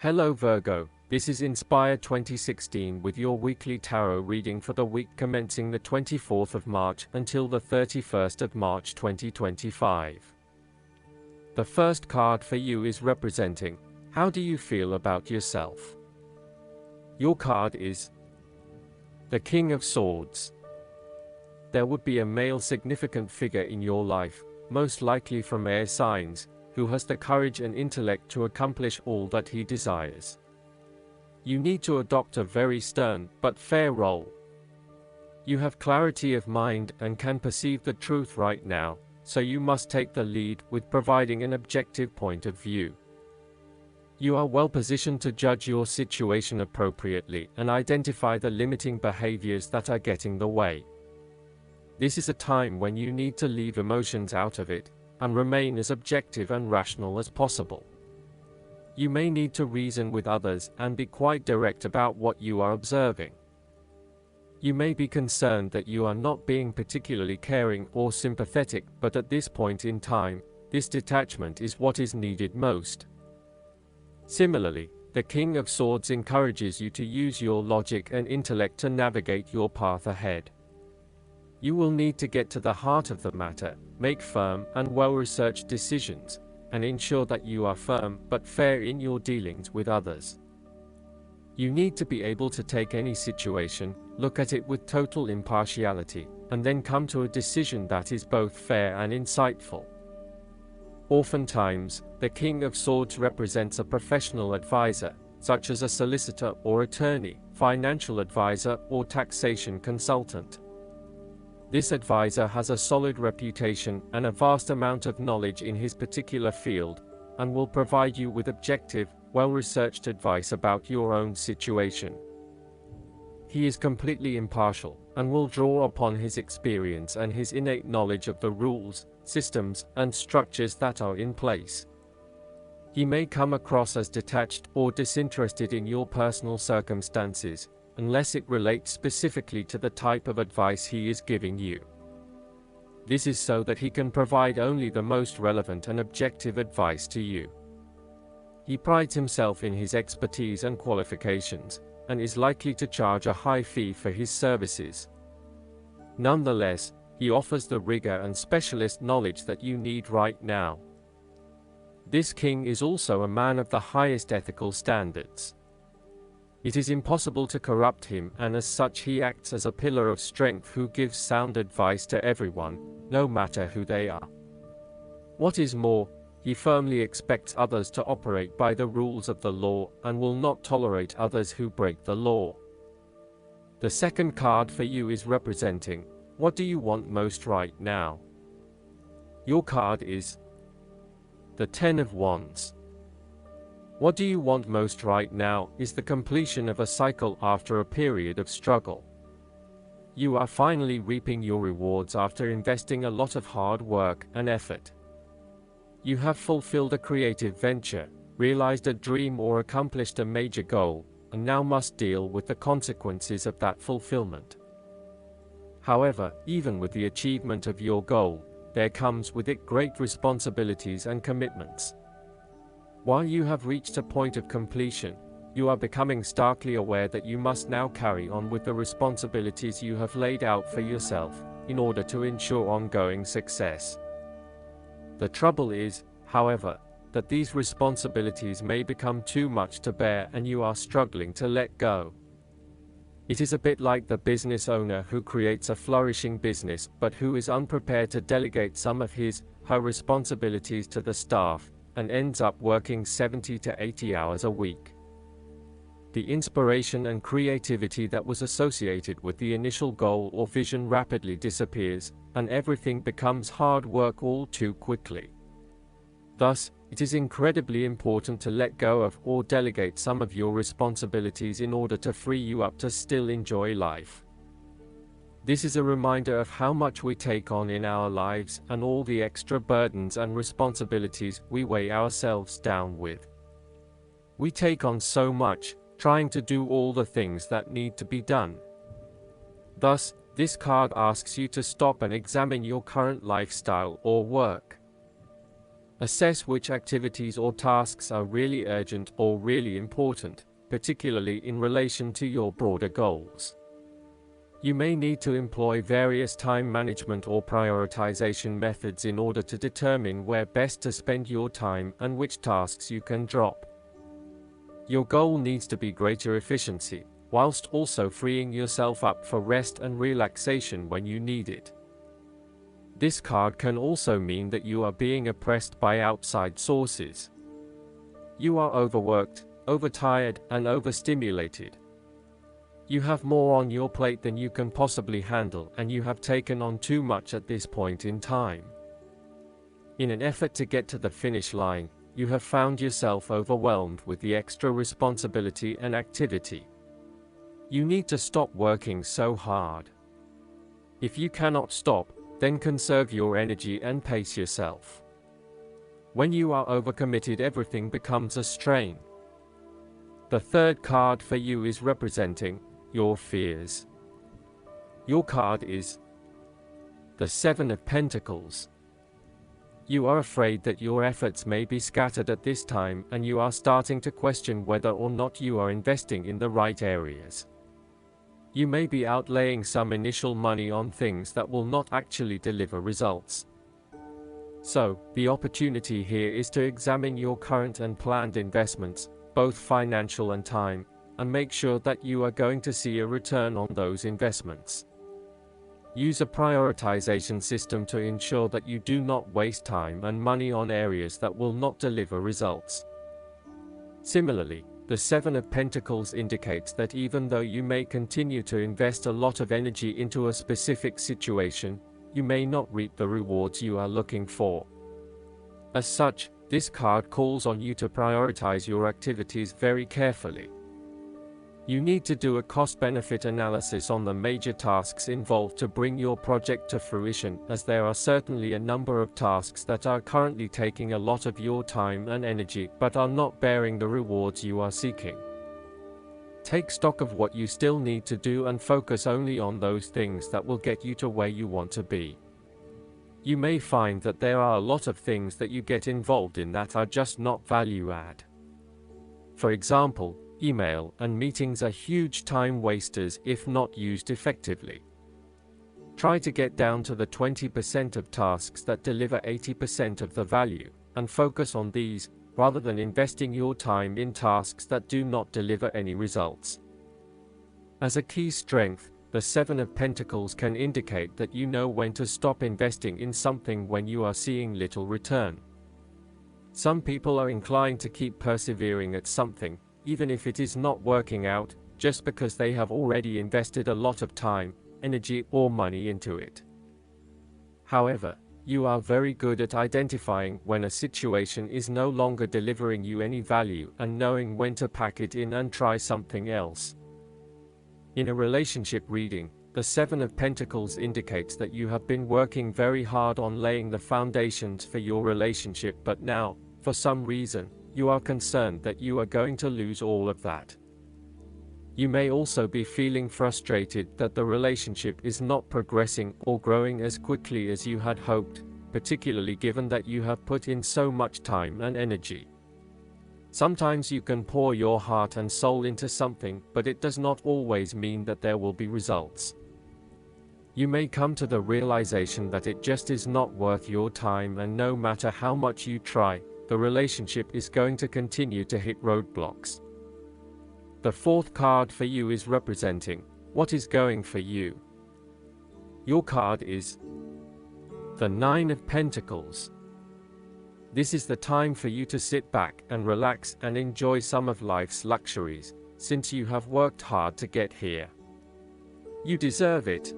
Hello Virgo, this is Inspire 2016 with your weekly tarot reading for the week commencing the 24th of March until the 31st of March 2025. The first card for you is representing, how do you feel about yourself? Your card is the King of Swords. There would be a male significant figure in your life, most likely from air signs, who has the courage and intellect to accomplish all that he desires. You need to adopt a very stern but fair role. You have clarity of mind and can perceive the truth right now, so you must take the lead with providing an objective point of view. You are well positioned to judge your situation appropriately and identify the limiting behaviors that are getting in the way. This is a time when you need to leave emotions out of it and remain as objective and rational as possible. You may need to reason with others and be quite direct about what you are observing. You may be concerned that you are not being particularly caring or sympathetic, but at this point in time, this detachment is what is needed most. Similarly, the King of Swords encourages you to use your logic and intellect to navigate your path ahead. You will need to get to the heart of the matter, make firm and well-researched decisions, and ensure that you are firm but fair in your dealings with others. You need to be able to take any situation, look at it with total impartiality, and then come to a decision that is both fair and insightful. Oftentimes, the King of Swords represents a professional advisor, such as a solicitor or attorney, financial advisor or taxation consultant. This advisor has a solid reputation and a vast amount of knowledge in his particular field, and will provide you with objective, well-researched advice about your own situation. He is completely impartial, and will draw upon his experience and his innate knowledge of the rules, systems, and structures that are in place. He may come across as detached or disinterested in your personal circumstances, unless it relates specifically to the type of advice he is giving you. This is so that he can provide only the most relevant and objective advice to you. He prides himself in his expertise and qualifications, and is likely to charge a high fee for his services. Nonetheless, he offers the rigor and specialist knowledge that you need right now. This king is also a man of the highest ethical standards. It is impossible to corrupt him, and as such he acts as a pillar of strength who gives sound advice to everyone, no matter who they are. What is more, he firmly expects others to operate by the rules of the law and will not tolerate others who break the law. The second card for you is representing, what do you want most right now? Your card is the Ten of Wands. What do you want most right now is the completion of a cycle after a period of struggle. You are finally reaping your rewards after investing a lot of hard work and effort. You have fulfilled a creative venture, realized a dream or accomplished a major goal, and now must deal with the consequences of that fulfillment. However, even with the achievement of your goal, there comes with it great responsibilities and commitments. While you have reached a point of completion, you are becoming starkly aware that you must now carry on with the responsibilities you have laid out for yourself, in order to ensure ongoing success. The trouble is, however, that these responsibilities may become too much to bear and you are struggling to let go. It is a bit like the business owner who creates a flourishing business but who is unprepared to delegate some of her responsibilities to the staff, and ends up working 70 to 80 hours a week. The inspiration and creativity that was associated with the initial goal or vision rapidly disappears, and everything becomes hard work all too quickly. Thus, it is incredibly important to let go of or delegate some of your responsibilities in order to free you up to still enjoy life. This is a reminder of how much we take on in our lives and all the extra burdens and responsibilities we weigh ourselves down with. We take on so much, trying to do all the things that need to be done. Thus, this card asks you to stop and examine your current lifestyle or work. Assess which activities or tasks are really urgent or really important, particularly in relation to your broader goals. You may need to employ various time management or prioritization methods in order to determine where best to spend your time and which tasks you can drop. Your goal needs to be greater efficiency, whilst also freeing yourself up for rest and relaxation when you need it. This card can also mean that you are being oppressed by outside sources. You are overworked, overtired, and overstimulated. You have more on your plate than you can possibly handle, and you have taken on too much at this point in time. In an effort to get to the finish line, you have found yourself overwhelmed with the extra responsibility and activity. You need to stop working so hard. If you cannot stop, then conserve your energy and pace yourself. When you are overcommitted, everything becomes a strain. The third card for you is representing your fears. Your card is the Seven of Pentacles. You are afraid that your efforts may be scattered at this time, and you are starting to question whether or not you are investing in the right areas. You may be outlaying some initial money on things that will not actually deliver results. So, the opportunity here is to examine your current and planned investments, both financial and time, and make sure that you are going to see a return on those investments. Use a prioritization system to ensure that you do not waste time and money on areas that will not deliver results. Similarly, the Seven of Pentacles indicates that even though you may continue to invest a lot of energy into a specific situation, you may not reap the rewards you are looking for. As such, this card calls on you to prioritize your activities very carefully. You need to do a cost-benefit analysis on the major tasks involved to bring your project to fruition, as there are certainly a number of tasks that are currently taking a lot of your time and energy but are not bearing the rewards you are seeking. Take stock of what you still need to do and focus only on those things that will get you to where you want to be. You may find that there are a lot of things that you get involved in that are just not value add. For example, email and meetings are huge time wasters if not used effectively. Try to get down to the 20% of tasks that deliver 80% of the value, and focus on these, rather than investing your time in tasks that do not deliver any results. As a key strength, the Seven of Pentacles can indicate that you know when to stop investing in something when you are seeing little return. Some people are inclined to keep persevering at something, even if it is not working out, just because they have already invested a lot of time, energy, or money into it. However, you are very good at identifying when a situation is no longer delivering you any value and knowing when to pack it in and try something else. In a relationship reading, the Seven of Pentacles indicates that you have been working very hard on laying the foundations for your relationship, but now, for some reason, you are concerned that you are going to lose all of that. You may also be feeling frustrated that the relationship is not progressing or growing as quickly as you had hoped, particularly given that you have put in so much time and energy. Sometimes you can pour your heart and soul into something, but it does not always mean that there will be results. You may come to the realization that it just is not worth your time, and no matter how much you try, the relationship is going to continue to hit roadblocks. The fourth card for you is representing what is going for you. Your card is the Nine of Pentacles. This is the time for you to sit back and relax and enjoy some of life's luxuries, since you have worked hard to get here. You deserve it.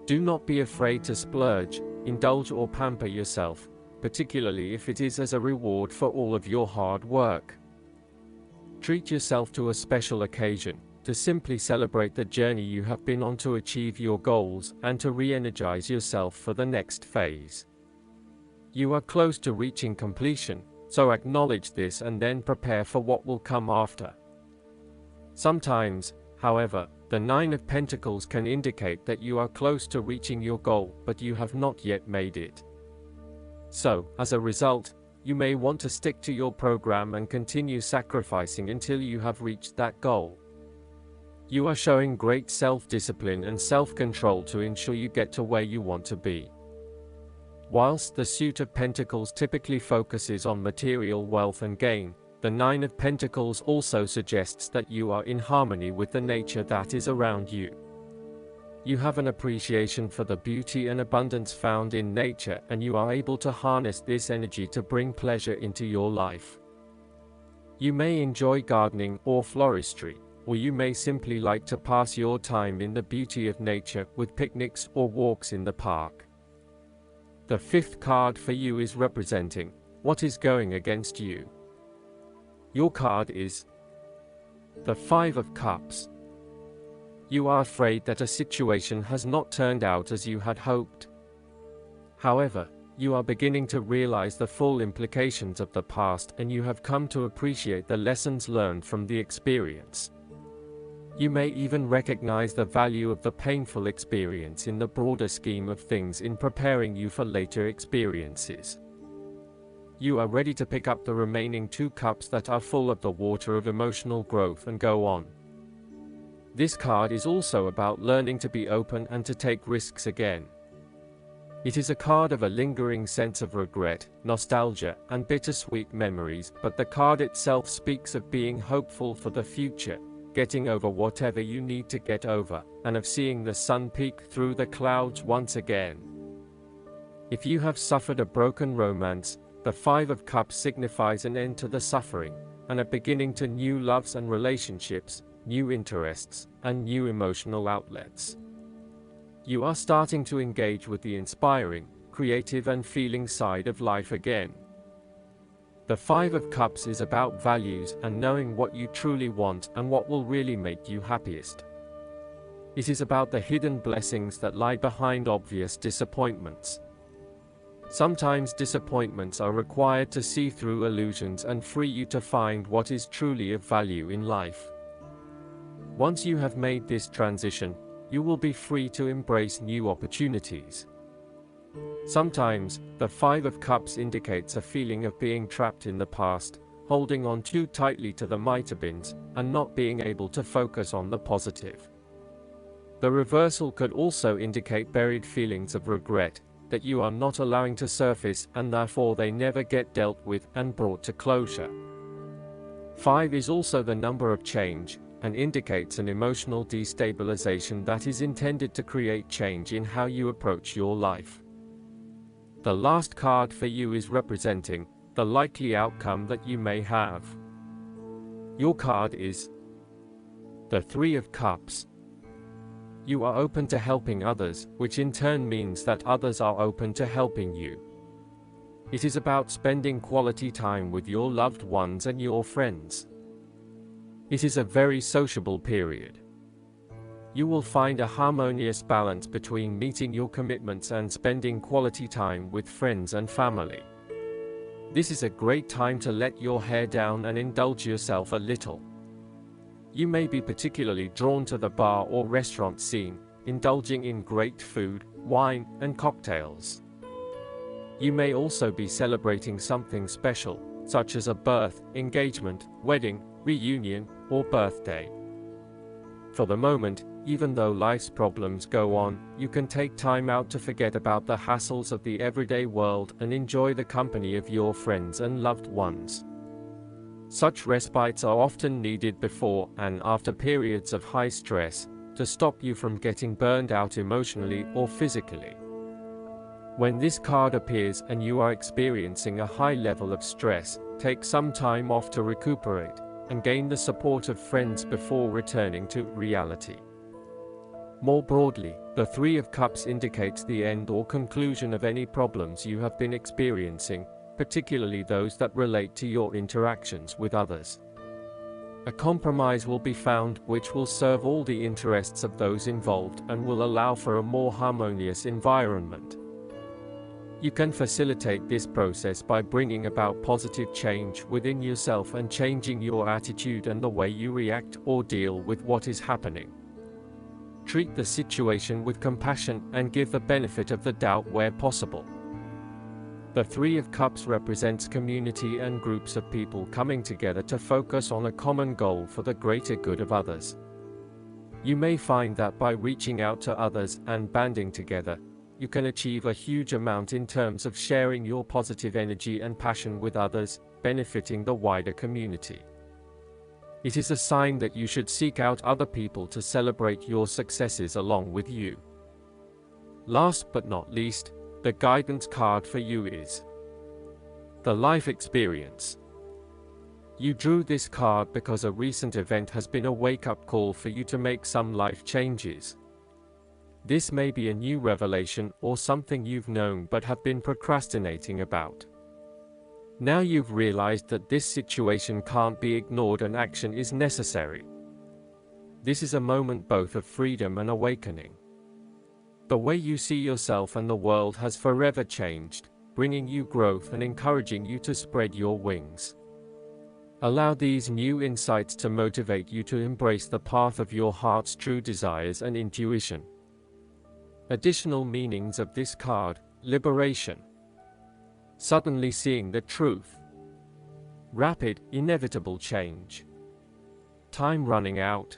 Do not be afraid to splurge, indulge, or pamper yourself, particularly if it is as a reward for all of your hard work. Treat yourself to a special occasion, to simply celebrate the journey you have been on to achieve your goals and to re-energize yourself for the next phase. You are close to reaching completion, so acknowledge this and then prepare for what will come after. Sometimes, however, the Nine of Pentacles can indicate that you are close to reaching your goal, but you have not yet made it. So, as a result, you may want to stick to your program and continue sacrificing until you have reached that goal. You are showing great self-discipline and self-control to ensure you get to where you want to be. Whilst the Suit of Pentacles typically focuses on material wealth and gain, the Nine of Pentacles also suggests that you are in harmony with the nature that is around you. You have an appreciation for the beauty and abundance found in nature, and you are able to harness this energy to bring pleasure into your life. You may enjoy gardening or floristry, or you may simply like to pass your time in the beauty of nature with picnics or walks in the park. The fifth card for you is representing what is going against you. Your card is the Five of Cups. You are afraid that a situation has not turned out as you had hoped. However, you are beginning to realize the full implications of the past, and you have come to appreciate the lessons learned from the experience. You may even recognize the value of the painful experience in the broader scheme of things in preparing you for later experiences. You are ready to pick up the remaining two cups that are full of the water of emotional growth and go on. This card is also about learning to be open and to take risks again. It is a card of a lingering sense of regret, nostalgia, and bittersweet memories, but the card itself speaks of being hopeful for the future, getting over whatever you need to get over, and of seeing the sun peek through the clouds once again. If you have suffered a broken romance, the Five of Cups signifies an end to the suffering, and a beginning to new loves and relationships, new interests, and new emotional outlets. You are starting to engage with the inspiring, creative and feeling side of life again. The Five of Cups is about values and knowing what you truly want and what will really make you happiest. It is about the hidden blessings that lie behind obvious disappointments. Sometimes disappointments are required to see through illusions and free you to find what is truly of value in life. Once you have made this transition, you will be free to embrace new opportunities. Sometimes, the Five of Cups indicates a feeling of being trapped in the past, holding on too tightly to the mitre-bins, and not being able to focus on the positive. The reversal could also indicate buried feelings of regret, that you are not allowing to surface, and therefore they never get dealt with and brought to closure. 5 is also the number of change, and indicates an emotional destabilization that is intended to create change in how you approach your life. The last card for you is representing the likely outcome that you may have. Your card is the Three of Cups. You are open to helping others, which in turn means that others are open to helping you. It is about spending quality time with your loved ones and your friends. It is a very sociable period. You will find a harmonious balance between meeting your commitments and spending quality time with friends and family. This is a great time to let your hair down and indulge yourself a little. You may be particularly drawn to the bar or restaurant scene, indulging in great food, wine, and cocktails. You may also be celebrating something special, such as a birth, engagement, wedding, reunion, or birthday. For the moment, even though life's problems go on, you can take time out to forget about the hassles of the everyday world and enjoy the company of your friends and loved ones. Such respites are often needed before and after periods of high stress, to stop you from getting burned out emotionally or physically. When this card appears and you are experiencing a high level of stress, take some time off to recuperate and gain the support of friends before returning to reality. More broadly, the Three of Cups indicates the end or conclusion of any problems you have been experiencing, particularly those that relate to your interactions with others. A compromise will be found which will serve all the interests of those involved and will allow for a more harmonious environment. You can facilitate this process by bringing about positive change within yourself and changing your attitude and the way you react or deal with what is happening. Treat the situation with compassion and give the benefit of the doubt where possible. The Three of Cups represents community and groups of people coming together to focus on a common goal for the greater good of others. You may find that by reaching out to others and banding together, you can achieve a huge amount in terms of sharing your positive energy and passion with others, benefiting the wider community. It is a sign that you should seek out other people to celebrate your successes along with you. Last but not least, the guidance card for you is the Life Experience. You drew this card because a recent event has been a wake-up call for you to make some life changes. This may be a new revelation or something you've known but have been procrastinating about. Now you've realized that this situation can't be ignored and action is necessary. This is a moment both of freedom and awakening. The way you see yourself and the world has forever changed, bringing you growth and encouraging you to spread your wings. Allow these new insights to motivate you to embrace the path of your heart's true desires and intuition. Additional meanings of this card: liberation, suddenly seeing the truth, rapid, inevitable change, time running out.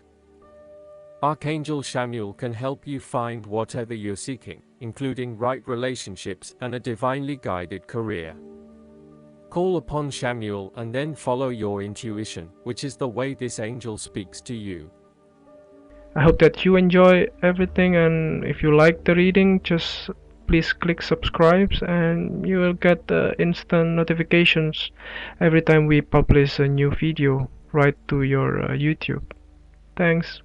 Archangel Chamuel can help you find whatever you're seeking, including right relationships and a divinely guided career. Call upon Chamuel and then follow your intuition, which is the way this angel speaks to you. I hope that you enjoy everything, and if you like the reading, just please click subscribe and you will get instant notifications every time we publish a new video right to your YouTube. Thanks.